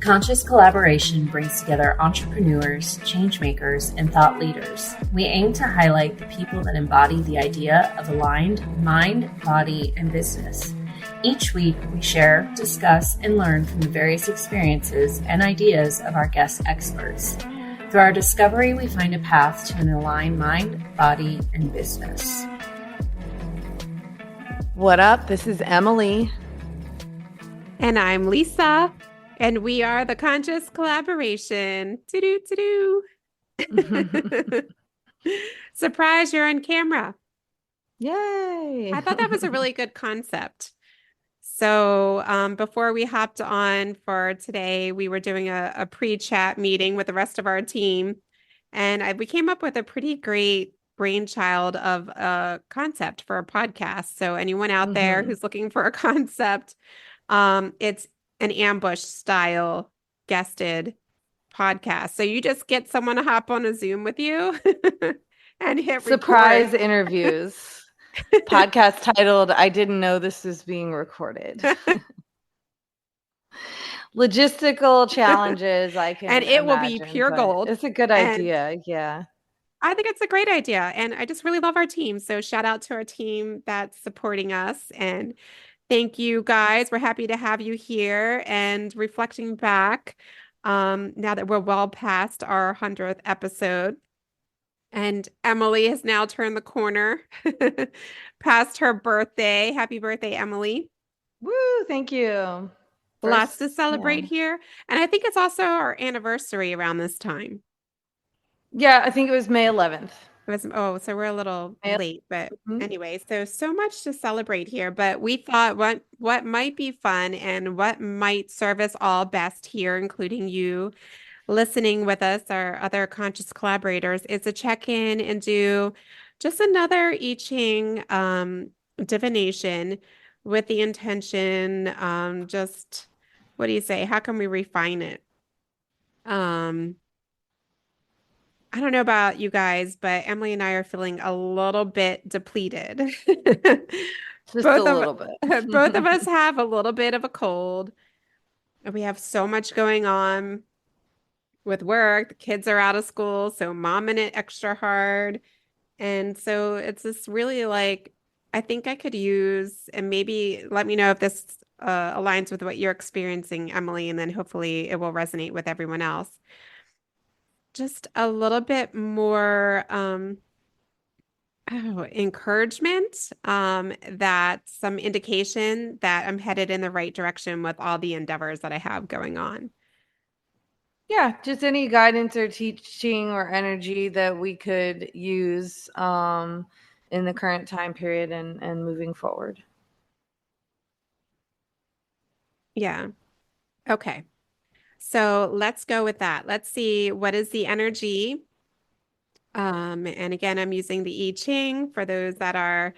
Conscious collaboration brings together entrepreneurs, change makers, and thought leaders. We aim to highlight the people that embody the idea of aligned mind, body, and business. Each week, we share, discuss, and learn from the various experiences and ideas of our guest experts. Through our discovery, we find a path to an aligned mind, body, and business. What up? This is Emily. And I'm Lisa. And we are the Conscious Collaboration. To-do. Surprise, you're on camera. Yay. I thought that was a really good concept. So before we hopped on for today, we were doing a pre-chat meeting with the rest of our team. And we came up with a pretty great brainchild of a concept for a podcast. So anyone out there who's looking for a concept, it's an ambush style guested podcast. So you just get someone to hop on a Zoom with you and hit surprise record. interviews. Podcast titled, I didn't know this was being recorded. Logistical challenges, I can And it imagine, will be pure gold. It's a good idea. Yeah. I think it's a great idea. And I just really love our team. So shout out to our team that's supporting us. And thank you, guys. We're happy to have you here. And reflecting back, now that we're well past our 100th episode, and Emily has now turned the corner past her birthday. Happy birthday, Emily. Woo, thank you. Lots to celebrate here. And I think it's also our anniversary around this time. Yeah, I think it was May 11th. So we're a little late, but anyway, so much to celebrate here. But we thought what might be fun and what might serve us all best here, including you listening with us, our other conscious collaborators, is to check in and do just another I Ching divination with the intention, just, what do you say? How can we refine it? I don't know about you guys, but Emily and I are feeling a little bit depleted. Just a little bit. Both of us have a little bit of a cold. And we have so much going on with work. The kids are out of school, so momming it extra hard. And so it's just really like, I think I could use, and maybe let me know if this aligns with what you're experiencing, Emily, and then hopefully it will resonate with everyone else. Just a little bit more encouragement, that some indication that I'm headed in the right direction with all the endeavors that I have going on. Yeah, just any guidance or teaching or energy that we could use in the current time period and moving forward. Yeah. Okay. So let's go with that. Let's see, what is the energy? And again, I'm using the I Ching for those that are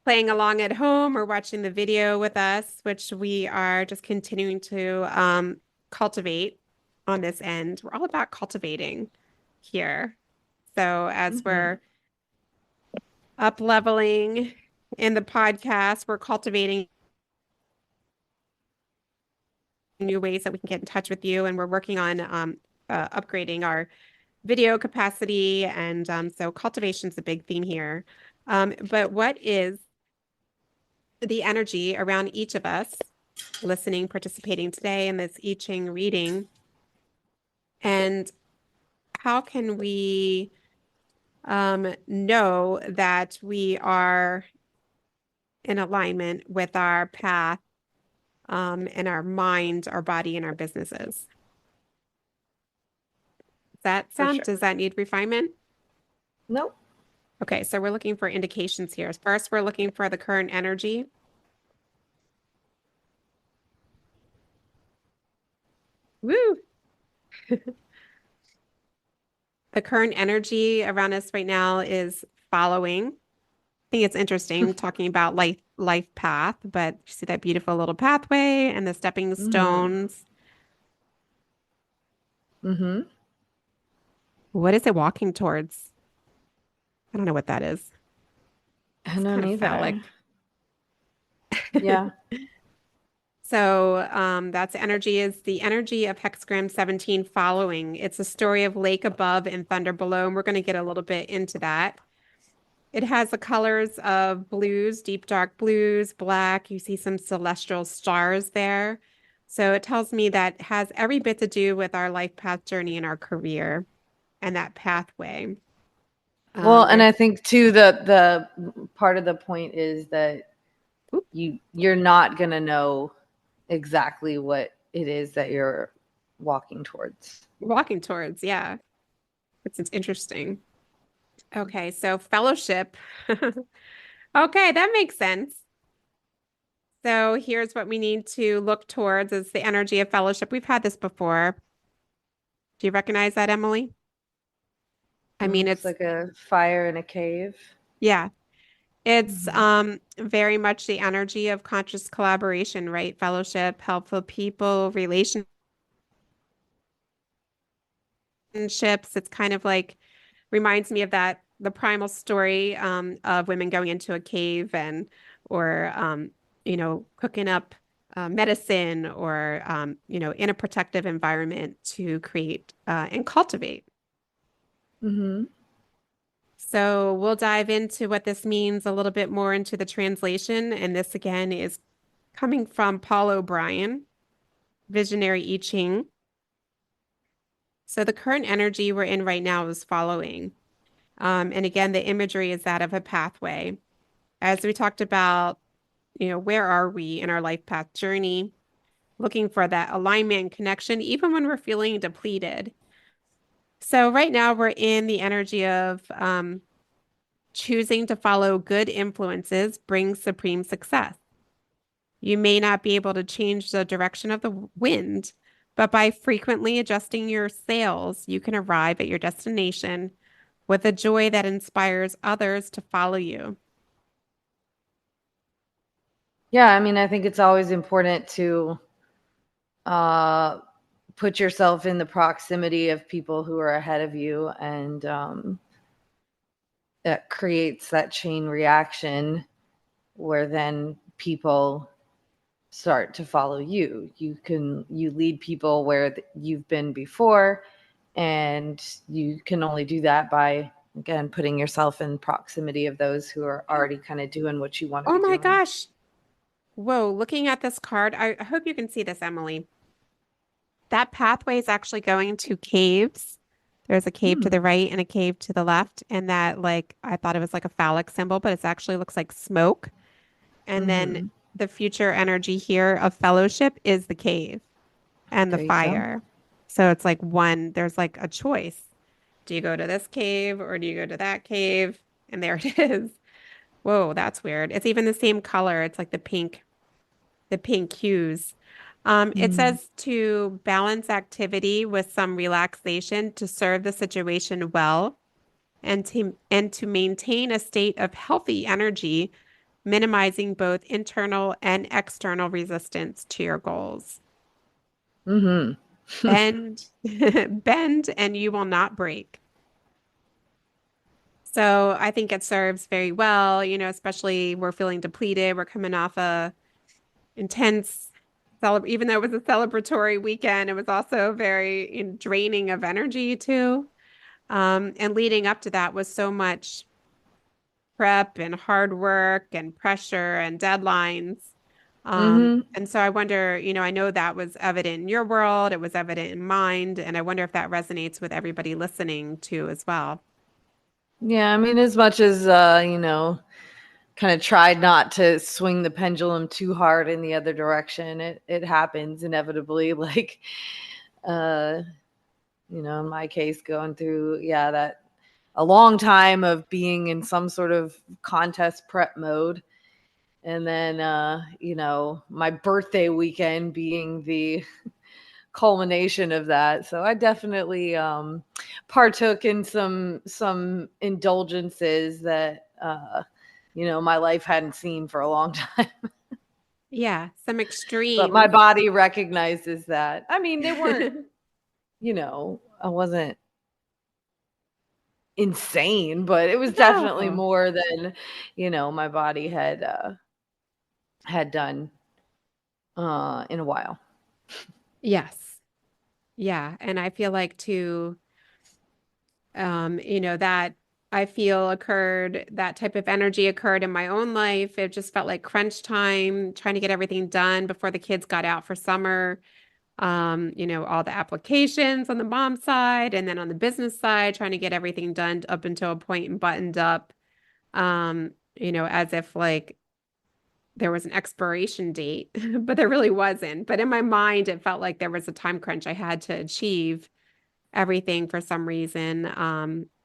playing along at home or watching the video with us, which we are just continuing to cultivate on this end. We're all about cultivating here. So as we're up leveling in the podcast, we're cultivating new ways that we can get in touch with you, and we're working on upgrading our video capacity, and so cultivation is a big theme here. But what is the energy around each of us listening, participating today in this I Ching reading, and how can we know that we are in alignment with our path, and our mind, our body, and our businesses? Does that need refinement? Nope. Okay, so we're looking for indications here. First, we're looking for the current energy. Woo! The current energy around us right now is following. I think it's interesting talking about life path, but you see that beautiful little pathway and the stepping stones. What is it walking towards? I don't know what that is. I don't either. Phallic. Yeah. So that's energy is the energy of hexagram 17 following. It's a story of lake above and thunder below, and we're going to get a little bit into that. It has the colors of blues, deep dark blues, black. You see some celestial stars there. So it tells me that it has every bit to do with our life path journey and our career and that pathway. Well, and There's I think too the part of the point is that you're not gonna know exactly what it is that you're walking towards. walking towards, yeah. It's interesting. Okay, so fellowship. Okay, that makes sense. So here's what we need to look towards is the energy of fellowship. We've had this before. Do you recognize that, Emily? I mean, Looks it's like a fire in a cave. yeah, it's very much the energy of conscious collaboration, right? Fellowship, helpful people, relationships. It's kind of like reminds me of that the primal story of women going into a cave and or cooking up medicine or in a protective environment to create and cultivate. Mm-hmm. So we'll dive into what this means a little bit more into the translation. And this again is coming from Paul O'Brien, Visionary I Ching. So the current energy we're in right now is following. And again, the imagery is that of a pathway. As we talked about, where are we in our life path journey? Looking for that alignment and connection, even when we're feeling depleted. So right now we're in the energy of choosing to follow good influences brings supreme success. You may not be able to change the direction of the wind, but by frequently adjusting your sails, you can arrive at your destination with a joy that inspires others to follow you. Yeah, I mean, I think it's always important to put yourself in the proximity of people who are ahead of you, and that creates that chain reaction where then people start to follow you. You lead people where you've been before, and you can only do that by, again, putting yourself in proximity of those who are already kind of doing what you want to Oh be my doing. gosh. Whoa, looking at this card, I hope you can see this, Emily. That pathway is actually going to caves. There's a cave to the right and a cave to the left. And that, like, I thought it was like a phallic symbol, but it actually looks like smoke. And then the future energy here of fellowship is the cave and the There you go. fire. So it's like there's like a choice. Do you go to this cave or do you go to that cave? And there it is. Whoa, that's weird. It's even the same color. It's like the pink hues. It says to balance activity with some relaxation to serve the situation well and to maintain a state of healthy energy, minimizing both internal and external resistance to your goals. Bend, bend, and you will not break. So I think it serves very well, especially we're feeling depleted. We're coming off a intense even though it was a celebratory weekend, it was also very draining of energy too. And leading up to that was so much prep and hard work and pressure and deadlines. And so I wonder, I know that was evident in your world, it was evident in mine, and I wonder if that resonates with everybody listening too as well. Yeah, I mean, as much as kind of tried not to swing the pendulum too hard in the other direction, it happens inevitably. Like, in my case, going through that a long time of being in some sort of contest prep mode, and then my birthday weekend being the culmination of that. So I definitely partook in some indulgences that my life hadn't seen for a long time. Yeah, some But my extremes. body recognizes that. I mean, they weren't, I wasn't insane, but it was definitely No. more than, my body had done. in a while. Yes. Yeah. And I feel like too, that I feel that type of energy occurred in my own life. It just felt like crunch time, trying to get everything done before the kids got out for summer. All the applications on the mom side and then on the business side, trying to get everything done up until a point and buttoned up. As if like there was an expiration date, but there really wasn't. But in my mind, it felt like there was a time crunch. I had to achieve everything for some reason,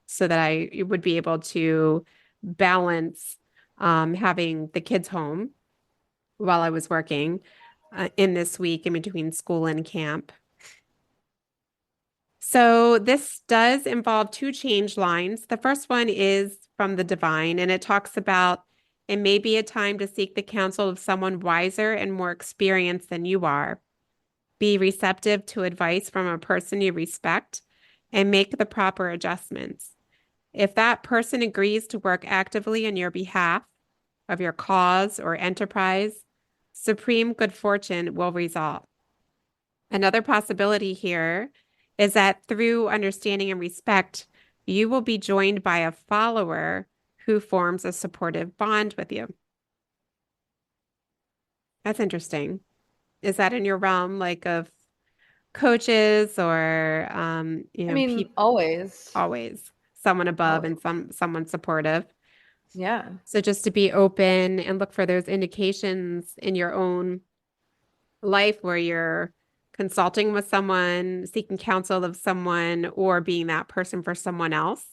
so that I would be able to balance having the kids home while I was working in this week in between school and camp. So this does involve two change lines. The first one is from the divine, and it talks about it may be a time to seek the counsel of someone wiser and more experienced than you are. Be receptive to advice from a person you respect and make the proper adjustments. If that person agrees to work actively on your behalf of your cause or enterprise, supreme good fortune will result. Another possibility here is that through understanding and respect, you will be joined by a follower who forms a supportive bond with you. That's interesting. Is that in your realm, like of coaches or I mean, people always. always someone above Always. and someone supportive? Yeah. So just to be open and look for those indications in your own life where you're consulting with someone, seeking counsel of someone, or being that person for someone else.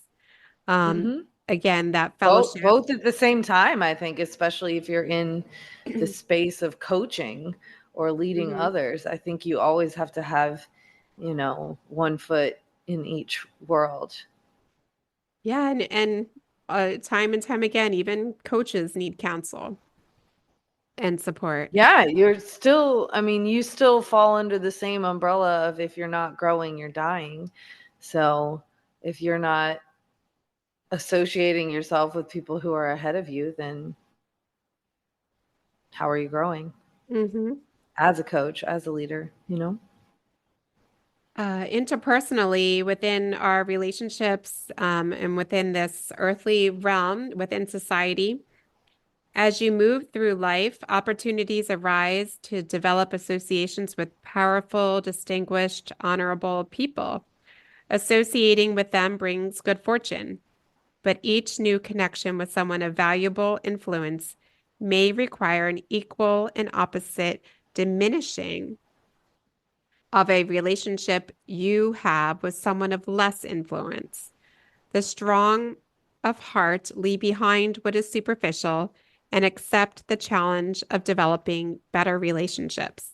Um, Mm-hmm. Again, that Both fellowship. both at the same time, I think, especially if you're in the space of coaching or leading Mhm. others. I think you always have to have, one foot in each world. Yeah, and time and time again, even coaches need counsel and support. Yeah, you still fall under the same umbrella of if you're not growing, you're dying. So if you're not associating yourself with people who are ahead of you, then how are you growing Hmm. as a coach, as a leader? Interpersonally, within our relationships, and within this earthly realm, within society, as you move through life, opportunities arise to develop associations with powerful, distinguished, honorable people. Associating with them brings good fortune, but each new connection with someone of valuable influence may require an equal and opposite diminishing of a relationship you have with someone of less influence. The strong of heart leave behind what is superficial and accept the challenge of developing better relationships.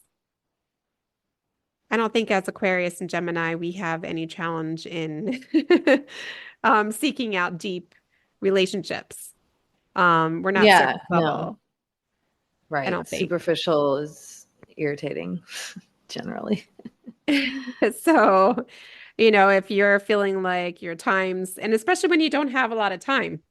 I don't think as Aquarius and Gemini, we have any challenge in seeking out deep relationships. We're not Yeah, surface no, level, I right. don't think. Superficial is irritating generally. So, if you're feeling like your times, and especially when you don't have a lot of time,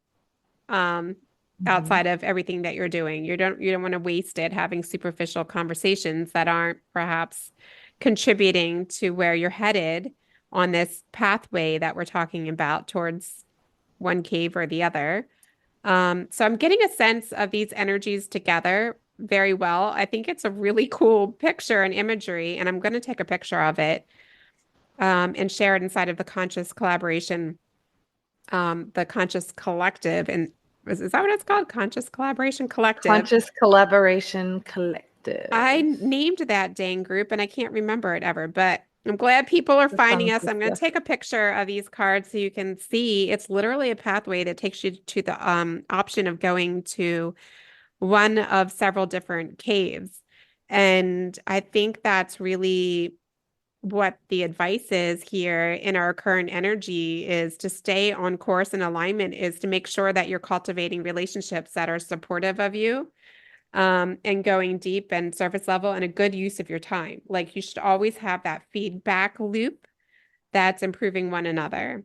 um, Mhm. outside of everything that you're doing, you don't want to waste it having superficial conversations that aren't perhaps contributing to where you're headed on this pathway that we're talking about towards one cave or the other. So I'm getting a sense of these energies together very well. I think it's a really cool picture and imagery, and I'm going to take a picture of it and share it inside of the conscious collaboration, the conscious collective. And is that what it's called? Conscious collaboration collective. Conscious collaboration I collective. named that dang group and I can't remember it ever, but I'm glad people are That finding sounds us. I'm going to take disgusting. a picture of these cards so you can see it's literally a pathway that takes you to the option of going to one of several different caves. And I think that's really what the advice is here in our current energy is to stay on course and alignment is to make sure that you're cultivating relationships that are supportive of you, and going deep and surface level and a good use of your time. Like you should always have that feedback loop that's improving one another.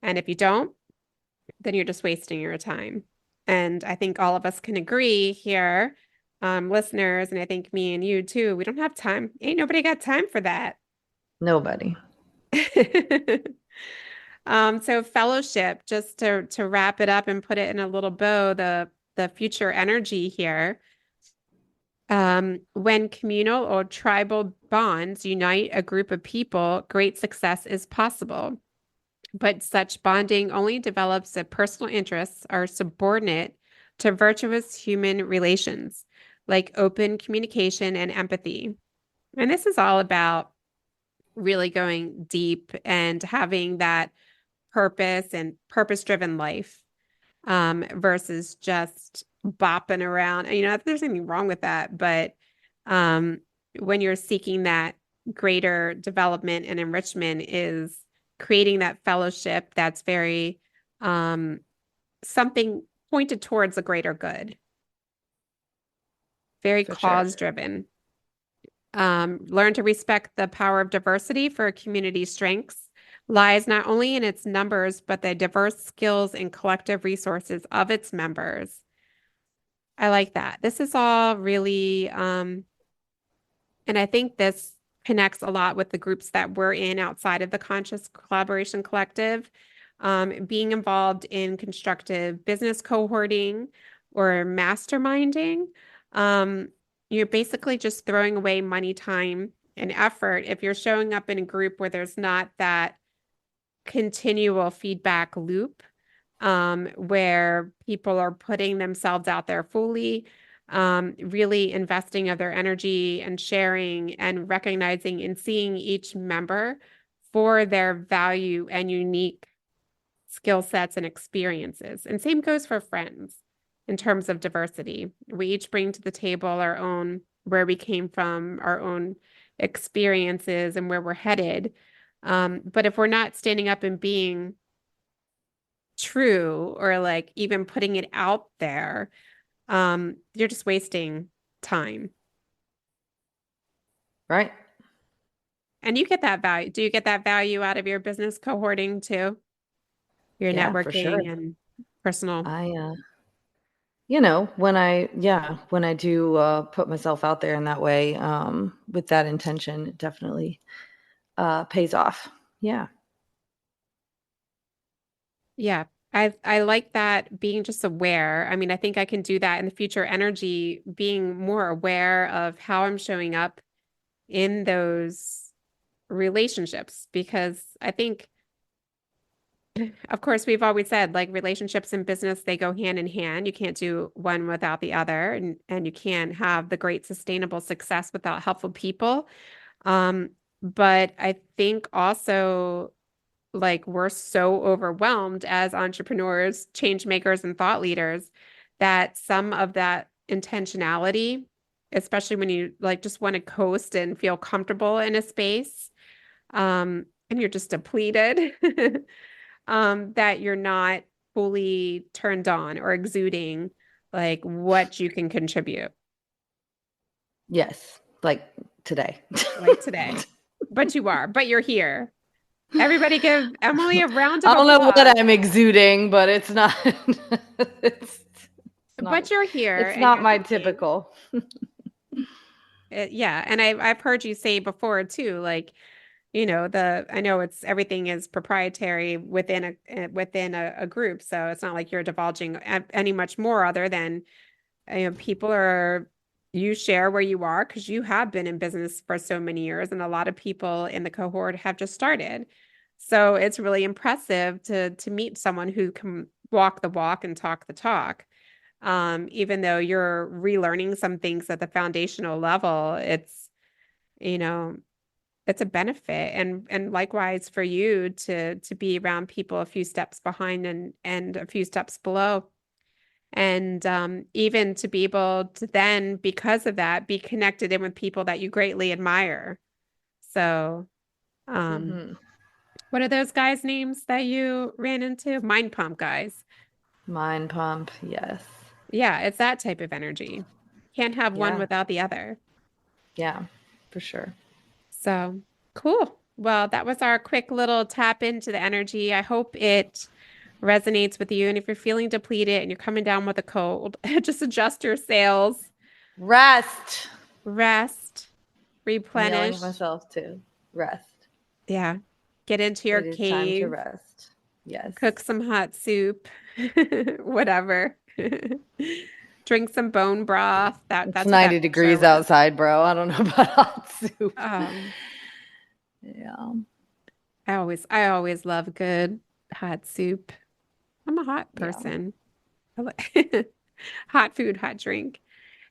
And if you don't, then you're just wasting your time. And I think all of us can agree here listeners, and I think me and you too, we don't have time. Ain't nobody got time for that. Nobody. So fellowship, just to wrap it up and put it in a little bow, the future energy here. When communal or tribal bonds unite a group of people, great success is possible. But such bonding only develops if personal interests are subordinate to virtuous human relations, like open communication and empathy. And this is all about really going deep and having that purpose and purpose-driven life, versus just bopping around. And, there's anything wrong with that, but um, when you're seeking that greater development and enrichment is creating that fellowship that's very something pointed towards a greater good, very For sure. cause-driven. Learn to respect the power of diversity for a community's strengths lies not only in its numbers, but the diverse skills and collective resources of its members. I like that. This is all really, and I think this connects a lot with the groups that we're in outside of the Conscious Collaboration Collective. Being involved in constructive business cohorting or masterminding, you're basically just throwing away money, time, and effort if you're showing up in a group where there's not that continual feedback loop, where people are putting themselves out there fully, really investing of their energy and sharing and recognizing and seeing each member for their value and unique skill sets and experiences. And same goes for friends in terms of diversity. We each bring to the table our own, where we came from, our own experiences and where we're headed. But if we're not standing up and being true or like even putting it out there, you're just wasting time. Right. And you get that value. Do you get that value out of your business cohorting too? Your Yeah, for sure. networking and personal. When I do put myself out there in that way, with that intention, it definitely pays off. Yeah. Yeah. I like that, being just aware. I mean, I think I can do that in the future energy, being more aware of how I'm showing up in those relationships, because I think, of course, we've always said like relationships and business, they go hand in hand. You can't do one without the other, and you can't have the great sustainable success without helpful people. But I think also, like, we're so overwhelmed as entrepreneurs, change makers, and thought leaders that some of that intentionality, especially when you like just want to coast and feel comfortable in a space, and you're just depleted, that you're not fully turned on or exuding like what you can contribute. Yes. Like today. Like today. But you're here. Everybody give Emily a round of I don't know applause. what I'm exuding, but it's not. it's But you're here. It's and not you're my thinking. typical. Yeah, and I've heard you say before too, like, I know it's everything is proprietary within a group, so it's not like you're divulging any much more other than you share where you are because you have been in business for so many years, and a lot of people in the cohort have just started. So it's really impressive to meet someone who can walk the walk and talk the talk. Even though you're relearning some things at the foundational level, you know, it's a benefit. And likewise for you to be around people a few steps behind and a few steps below. And even to be able to then, because of that, be connected in with people that you greatly admire. So, what are those guys' names that you ran into? Mind Pump guys. Mind pump, yes. Yeah, it's that type of energy. Can't have one Yeah. without the other. Yeah, for sure. So cool. Well, that was our quick little tap into the energy. I hope it resonates with you. And if you're feeling depleted and you're coming down with a cold, just adjust your sails. Rest. Replenish. I'm yelling at myself too. Rest. Yeah. Get into your It is cave. time to rest. Yes. Cook some hot soup. Whatever. Drink some bone broth. It's That's 90 degrees outside, bro. I don't know about hot soup. Yeah. I always love good hot soup. I'm a hot person. Yeah. Hot food, hot drink.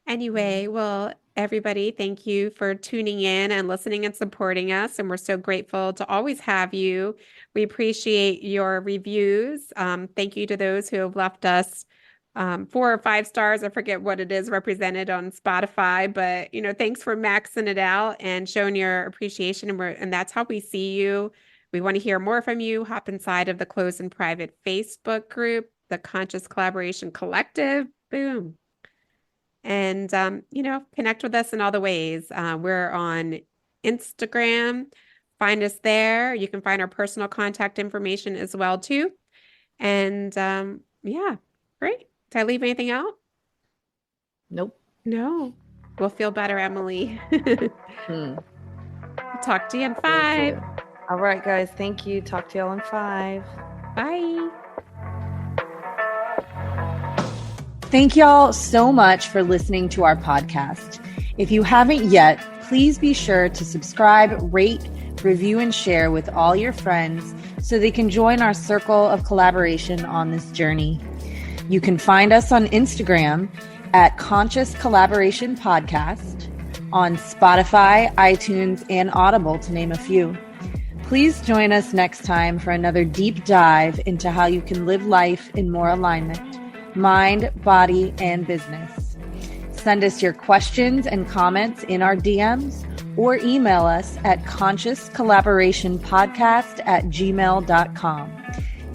Anyway, well, everybody, thank you for tuning in and listening and supporting us. And we're so grateful to always have you. We appreciate your reviews. Thank you to those who have left us 4 or 5 stars. I forget what it is represented on Spotify, but thanks for maxing it out and showing your appreciation. And that's how we see you. We want to hear more from you. Hop inside of the closed and private Facebook group, the Conscious Collaboration Collective. Boom. And, connect with us in all the ways. We're on Instagram. Find us there. You can find our personal contact information as well, too. And, yeah, great. Did I leave anything out? Nope. No. We'll feel better, Emily. Talk to you in 5. All right, guys. Thank you. Talk to y'all in 5. Bye. Thank y'all so much for listening to our podcast. If you haven't yet, please be sure to subscribe, rate, review, and share with all your friends so they can join our circle of collaboration on this journey. You can find us on Instagram at Conscious Collaboration Podcast, on Spotify, iTunes, and Audible, to name a few. Please join us next time for another deep dive into how you can live life in more alignment. Mind, body, and business. Send us your questions and comments in our DMs or email us at consciouscollaborationpodcast@gmail.com.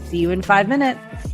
See you in 5 minutes.